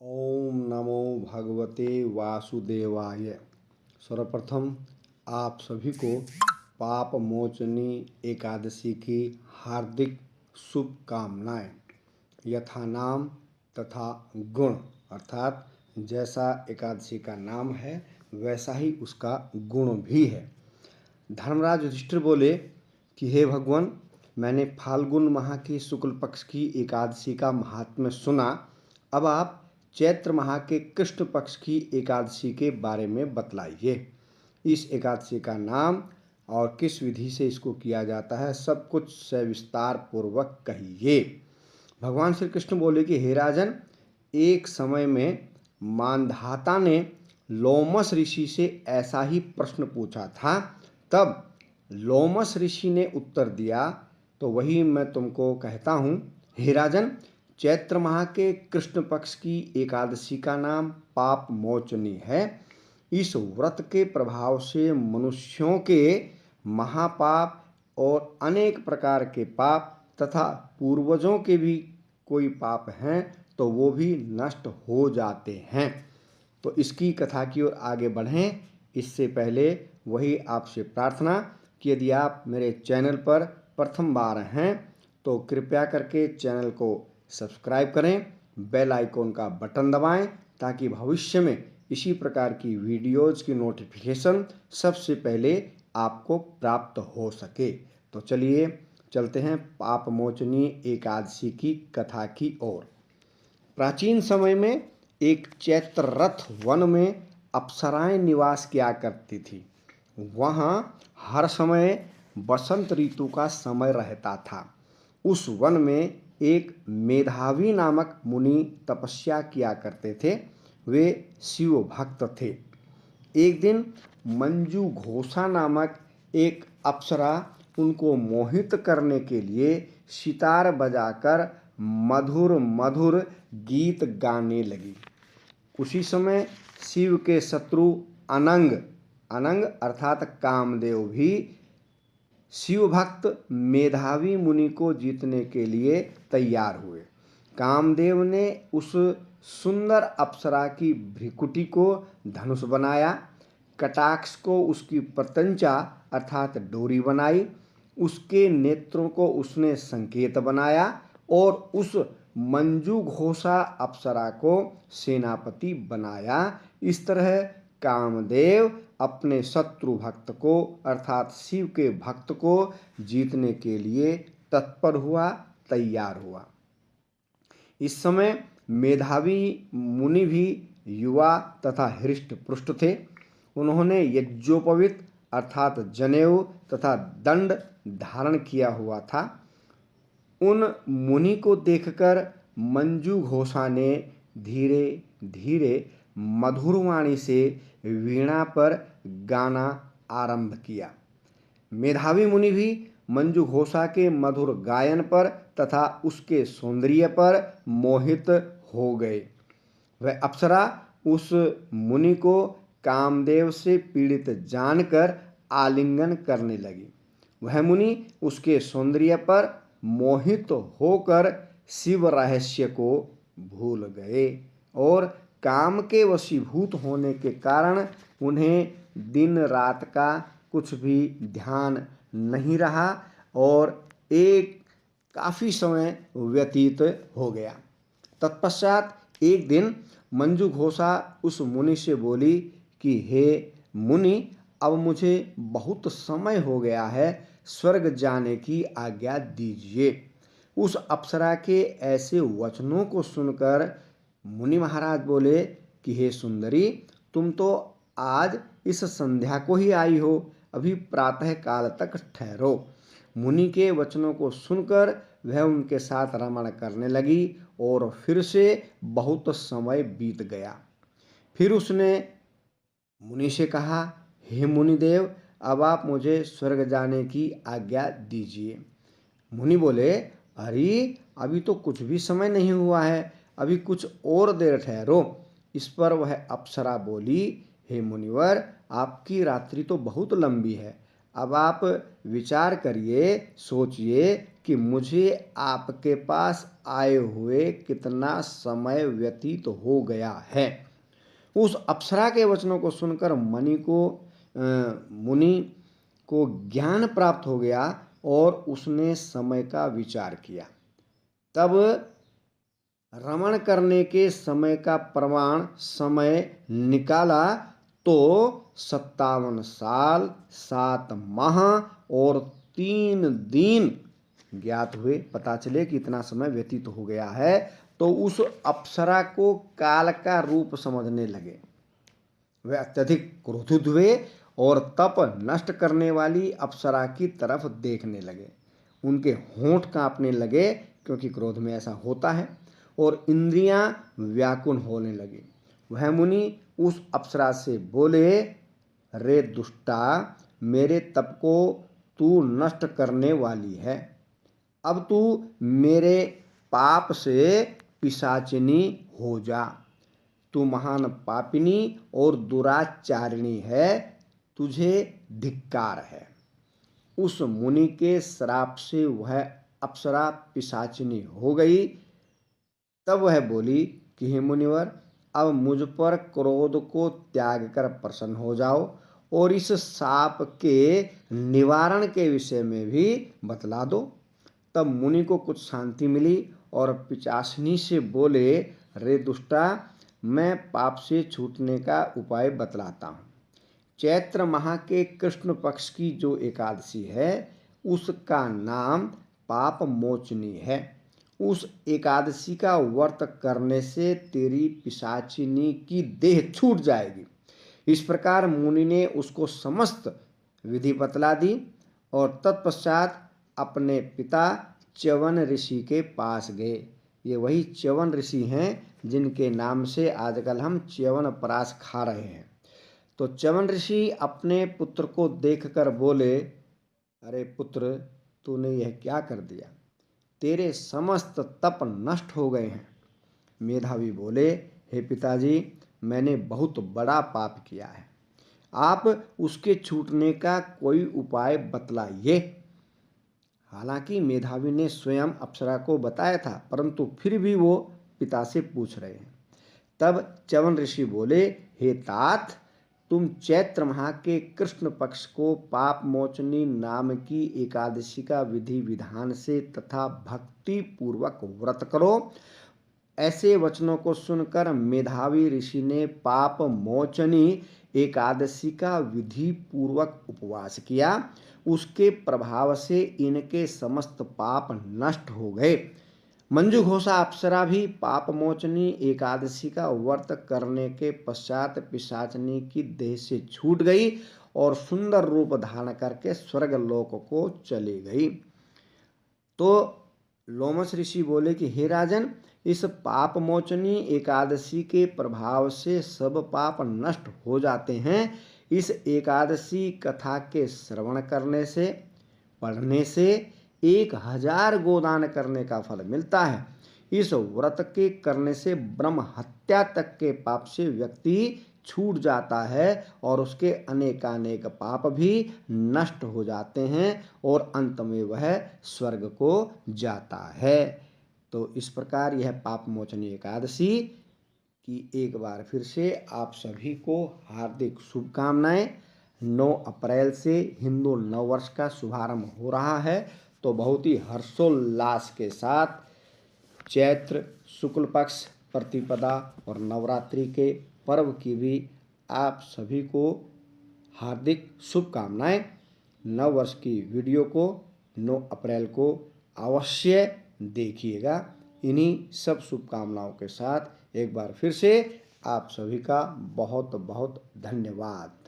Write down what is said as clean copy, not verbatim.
ओम नमो भगवते वासुदेवाय। सर्वप्रथम आप सभी को पाप मोचनी एकादशी की हार्दिक शुभकामनाएं। यथा नाम तथा गुण, अर्थात जैसा एकादशी का नाम है वैसा ही उसका गुण भी है। धर्मराज युधिष्ठिर बोले कि हे भगवान, मैंने फाल्गुन माह की शुक्ल पक्ष की एकादशी का महात्म्य सुना। अब आप चैत्र माह के कृष्ण पक्ष की एकादशी के बारे में बतलाइए। इस एकादशी का नाम और किस विधि से इसको किया जाता है, सब कुछ सविस्तार पूर्वक कहिए। भगवान श्री कृष्ण बोले कि हे राजन, एक समय में मानधाता ने लोमस ऋषि से ऐसा ही प्रश्न पूछा था। तब लोमस ऋषि ने उत्तर दिया, तो वही मैं तुमको कहता हूँ। हे राजन, चैत्र माह के कृष्ण पक्ष की एकादशी का नाम पाप मोचनी है। इस व्रत के प्रभाव से मनुष्यों के महापाप और अनेक प्रकार के पाप तथा पूर्वजों के भी कोई पाप हैं तो वो भी नष्ट हो जाते हैं। तो इसकी कथा की ओर आगे बढ़ें इससे पहले वही आपसे प्रार्थना कि यदि आप मेरे चैनल पर प्रथम बार हैं तो कृपया करके चैनल को सब्सक्राइब करें, बेल आइकॉन का बटन दबाएं ताकि भविष्य में इसी प्रकार की वीडियोज़ की नोटिफिकेशन सबसे पहले आपको प्राप्त हो सके। तो चलिए चलते हैं पाप मोचनी एकादशी की कथा की ओर। प्राचीन समय में एक चैत्ररथ वन में अप्सराएं निवास किया करती थी। वहाँ हर समय बसंत ऋतु का समय रहता था। उस वन में एक मेधावी नामक मुनि तपस्या किया करते थे। वे शिव भक्त थे। एक दिन मंजू घोषा नामक एक अप्सरा उनको मोहित करने के लिए सितार बजाकर मधुर मधुर गीत गाने लगी। उसी समय शिव के शत्रु अनंग अनंग अर्थात कामदेव भी शिव भक्त मेधावी मुनि को जीतने के लिए तैयार हुए। कामदेव ने उस सुंदर अप्सरा की भ्रिकुटी को धनुष बनाया, कटाक्ष को उसकी प्रत्यंचा अर्थात डोरी बनाई, उसके नेत्रों को उसने संकेत बनाया और उस मंजू घोषा अप्सरा को सेनापति बनाया। इस तरह कामदेव अपने शत्रु भक्त को अर्थात शिव के भक्त को जीतने के लिए तत्पर हुआ, तैयार हुआ। इस समय मेधावी मुनि भी युवा तथा हृष्ट पुष्ट थे। उन्होंने यज्ञोपवीत अर्थात जनेऊ तथा दंड धारण किया हुआ था। उन मुनि को देखकर मंजू घोषा ने धीरे धीरे मधुरवाणी से वीणा पर गाना आरंभ किया। मेधावी मुनि भी मंजू घोषा के मधुर गायन पर तथा उसके सौंदर्य पर मोहित हो गए। वह अप्सरा उस मुनि को कामदेव से पीड़ित जानकर आलिंगन करने लगी। वह मुनि उसके सौंदर्य पर मोहित होकर शिव रहस्य को भूल गए और काम के वशीभूत होने के कारण उन्हें दिन रात का कुछ भी ध्यान नहीं रहा और एक काफ़ी समय व्यतीत हो गया। तत्पश्चात एक दिन मंजू घोषा उस मुनि से बोली कि हे मुनि, अब मुझे बहुत समय हो गया है, स्वर्ग जाने की आज्ञा दीजिए। उस अप्सरा के ऐसे वचनों को सुनकर मुनि महाराज बोले कि हे सुंदरी, तुम तो आज इस संध्या को ही आई हो, अभी प्रातः काल तक ठहरो। मुनि के वचनों को सुनकर वह उनके साथ रमण करने लगी और फिर से बहुत समय बीत गया। फिर उसने मुनि से कहा, हे मुनिदेव, अब आप मुझे स्वर्ग जाने की आज्ञा दीजिए। मुनि बोले, अरे अभी तो कुछ भी समय नहीं हुआ है, अभी कुछ और देर ठहरो। इस पर वह अप्सरा बोली, हे मुनिवर, आपकी रात्रि तो बहुत लंबी है, अब आप विचार करिए, सोचिए कि मुझे आपके पास आए हुए कितना समय व्यतीत हो गया है। उस अप्सरा के वचनों को सुनकर मुनि को ज्ञान प्राप्त हो गया और उसने समय का विचार किया। तब रमण करने के समय का प्रमाण समय निकाला तो 57 साल 7 माह और 3 दिन ज्ञात हुए। पता चले कि इतना समय व्यतीत हो गया है। तो उस अप्सरा को काल का रूप समझने लगे। वे अत्यधिक क्रोधित हुए और तप नष्ट करने वाली अप्सरा की तरफ देखने लगे। उनके होंठ कांपने लगे, क्योंकि क्रोध में ऐसा होता है, और इंद्रियां व्याकुल होने लगी। वह मुनि उस अप्सरा से बोले, रे दुष्टा, मेरे तप को तू नष्ट करने वाली है। अब तू मेरे पाप से पिशाचिनी हो जा। तू महान पापिनी और दुराचारिणी है, तुझे धिक्कार है। उस मुनि के श्राप से वह अप्सरा पिशाचिनी हो गई। तब वह बोली कि हे मुनिवर, अब मुझ पर क्रोध को त्याग कर प्रसन्न हो जाओ और इस शाप के निवारण के विषय में भी बतला दो। तब मुनि को कुछ शांति मिली और पिशाचिनी से बोले, रे दुष्टा, मैं पाप से छूटने का उपाय बतलाता हूँ। चैत्र माह के कृष्ण पक्ष की जो एकादशी है उसका नाम पाप मोचनी है। उस एकादशी का व्रत करने से तेरी पिशाचिनी की देह छूट जाएगी। इस प्रकार मुनि ने उसको समस्त विधि बतला दी और तत्पश्चात अपने पिता च्यवन ऋषि के पास गए। ये वही च्यवन ऋषि हैं जिनके नाम से आजकल हम च्यवन प्राश खा रहे हैं। तो च्यवन ऋषि अपने पुत्र को देखकर बोले, अरे पुत्र, तूने यह क्या कर दिया? तेरे समस्त तप नष्ट हो गए हैं। मेधावी बोले, हे पिताजी, मैंने बहुत बड़ा पाप किया है। आप उसके छूटने का कोई उपाय बतलाइए। हालांकि मेधावी ने स्वयं अप्सरा को बताया था, परंतु फिर भी वो पिता से पूछ रहे हैं। तब च्यवन ऋषि बोले, हे तात, तुम चैत्र माह के कृष्ण पक्ष को पाप मोचनी नाम की एकादशी का विधि विधान से तथा भक्ति पूर्वक व्रत करो। ऐसे वचनों को सुनकर मेधावी ऋषि ने पाप मोचनी एकादशी का विधि पूर्वक उपवास किया। उसके प्रभाव से इनके समस्त पाप नष्ट हो गए। मंजुघोषा अप्सरा भी पाप मोचनी एकादशी का व्रत करने के पश्चात पिशाचिनी की देह से छूट गई और सुंदर रूप धारण करके स्वर्ग लोक को चली गई। तो लोमस ऋषि बोले कि हे राजन, इस पाप मोचनी एकादशी के प्रभाव से सब पाप नष्ट हो जाते हैं। इस एकादशी कथा के श्रवण करने से, पढ़ने से 1000 गोदान करने का फल मिलता है। इस व्रत के करने से ब्रह्म हत्या तक के पाप से व्यक्ति छूट जाता है और उसके अनेकानेक पाप भी नष्ट हो जाते हैं और अंत में वह स्वर्ग को जाता है। तो इस प्रकार यह पाप मोचनी एकादशी की एक बार फिर से आप सभी को हार्दिक शुभकामनाएं। 9 अप्रैल से हिंदू नववर्ष का शुभारंभ हो रहा है। तो बहुत ही हर्षोल्लास के साथ चैत्र शुक्ल पक्ष प्रतिपदा और नवरात्रि के पर्व की भी आप सभी को हार्दिक शुभकामनाएं। नव वर्ष की वीडियो को 9 अप्रैल को अवश्य देखिएगा। इन्हीं सब शुभकामनाओं के साथ एक बार फिर से आप सभी का बहुत बहुत धन्यवाद।